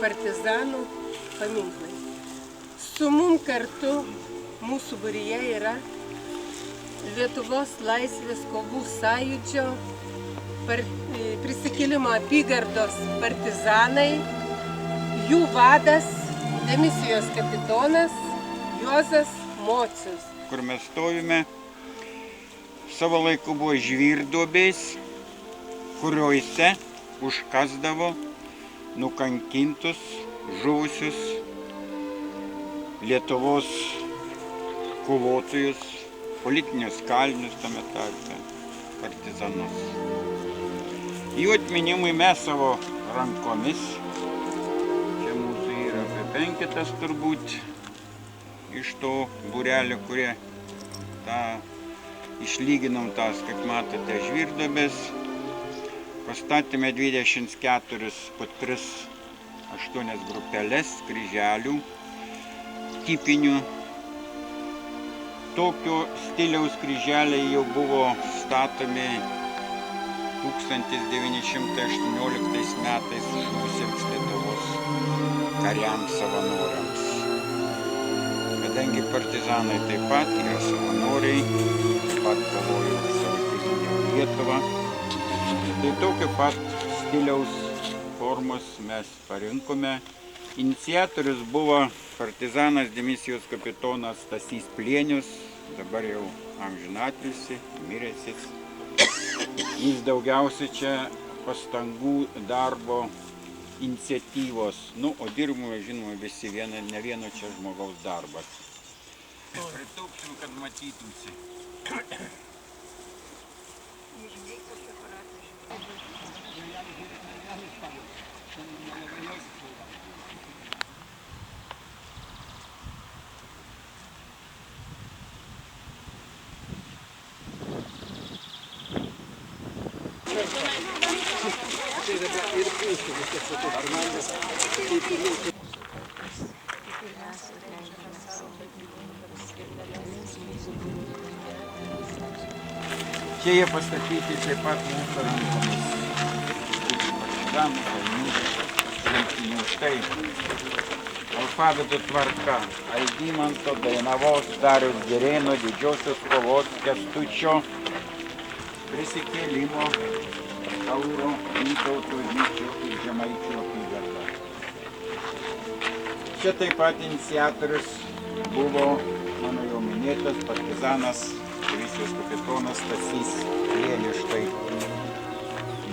partizanų paminklai. Su mum kartu mūsų būryje yra Lietuvos laisvės kovų sąjūdžio prisikėlimo apygardos partizanai, jų vadas, demisijos kapitonas Juozas Mocius. Kur mes stovime, savo laiku buvo žvyrduobės, kuriuose užkasdavo nukankintus, žuvusius Lietuvos kovotojus, politinius kalinius tame tarpe, partizanus. Jų atminimui mes savo rankomis, čia mūsų yra apie 5 turbūt, iš to būrelio, kurie išlyginom tas, kaip matote, žvyrduobės, pastatėme 24 po 3-8 grupelės kryželių, tipinių. Tokio stiliaus kryželiai jau buvo statomi 1918 metais žuvusiems Lietuvos kariams savanoriams. Kadangi partizanai taip pat yra savanoriai, taip pat kovojo savo tėvynę Lietuvą, tai tokio pat stiliaus formos mes parinkome. Iniciatorius buvo partizanas demisijos kapitonas Stasys Plienius, dabar jau amžinatilsį, miręsis. Jis daugiausiai čia pastangų, darbo, iniciatyvos, o dirbome, žinoma, visi ne vieno čia žmogaus darbas. Pritūksim, kad matytųsi. Čia jie pastatyti taip pat mūsų rankomis. Partizanų, kalinių, štai alfabeto tvarka. Algimanto, Dainavos, Dariaus Girėno, Didžiosios kovos, Kęstučio, prisikėlimo, Tauro, Vytauto, Vyčio ir Žemaičių apygarda. Čia taip pat iniciatorius buvo mano jau minėtas partizanas, demisijos kapitonas Stasys Plienius. Štai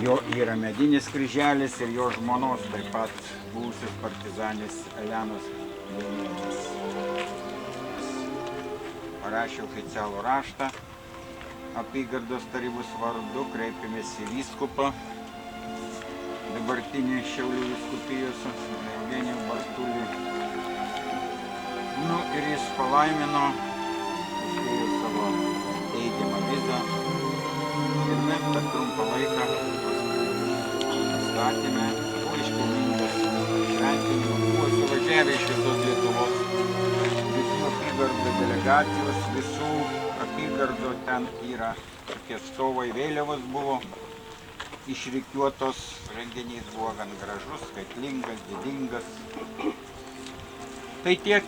jo yra medinis kryželis ir jo žmonos taip pat buvusios partizanės Elenos Plienienės. Parašė oficialų raštą apygardos tarybos vardu, kreipėmės į vyskupą, dabartinį Šiaulių vyskupijos Eugenijų Bartulį. Ir jis palaimino, uždėjo savo teigiamą vizą ir mes per trumpą laiką pastatėme, buvo iškilmingas šventinimas, buvo suvažiavę iš visos Lietuvos, visų apygardų delegacijos, visų apygardų, ten yra tokie stovai, vėliavos buvo išrikiuotos, renginys buvo gan gražus, skaitlingas, didingas. Tai tiek.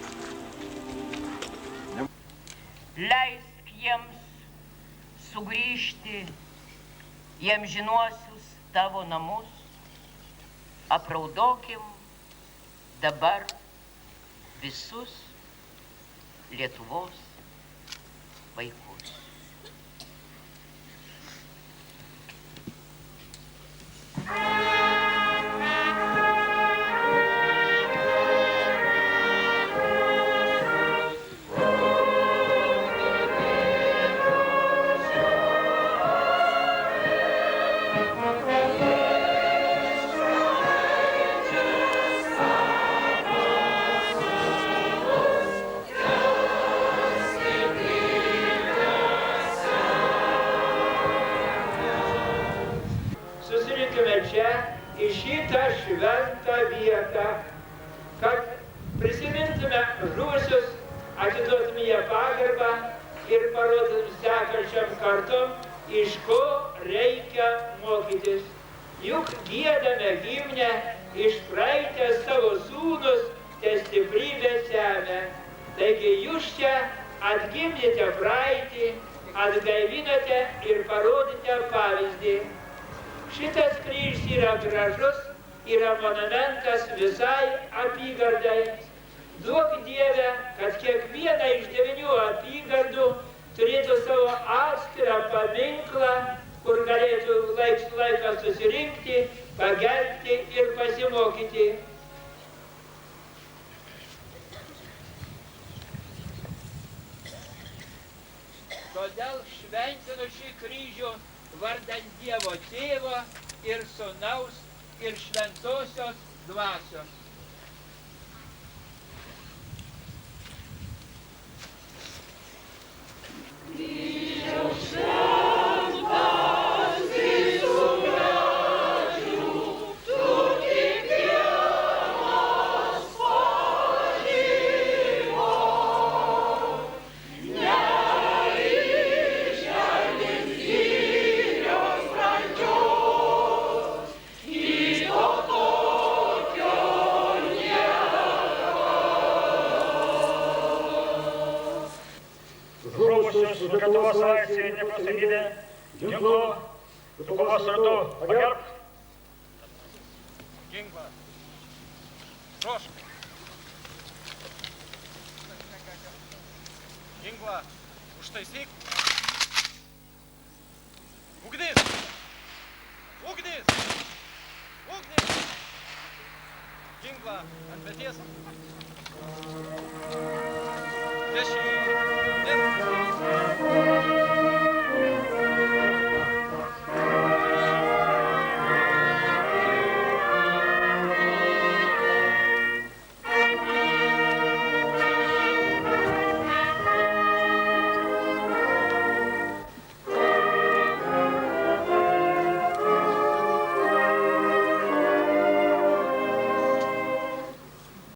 Leisk jiems sugrįžti į amžinuosius tavo namus, apraudokim dabar visus Lietuvos vaikus. Čia į šitą šventą vietą, kad prisimintume žuvusius, atiduotume jie pagarbą ir parodytume sekančiam kartom, iš ko reikia mokytis. juk giedame himne, išpraeitę savo sūnus, te stiprybę semia. Taigi jūs čia atgimdėte praeitį, atgaivinote ir parodėte pavyzdį. Šitas kryžius yra gražus, yra monumentas visai apygardai. Duok Dieve, kad kiekviena iš 9 apygardų turėtų savo atskirą paminklą, kur galėtų laiką susirinkti, pagerbti ir pasimokyti. Todėl šventinu šį kryžių vardant Dievo Tėvo ir Sūnaus ir Šventosios Dvasios. Žuvusius už Lietuvos laisvę ir nepriklausomybę, ginklu, su kovos ratu pagerbk. Ginklą. Trošk. Ginklą. Užtaisyk. Ugnis. Ugnis. Ugnis. Ginklą ant peties. Dešinį.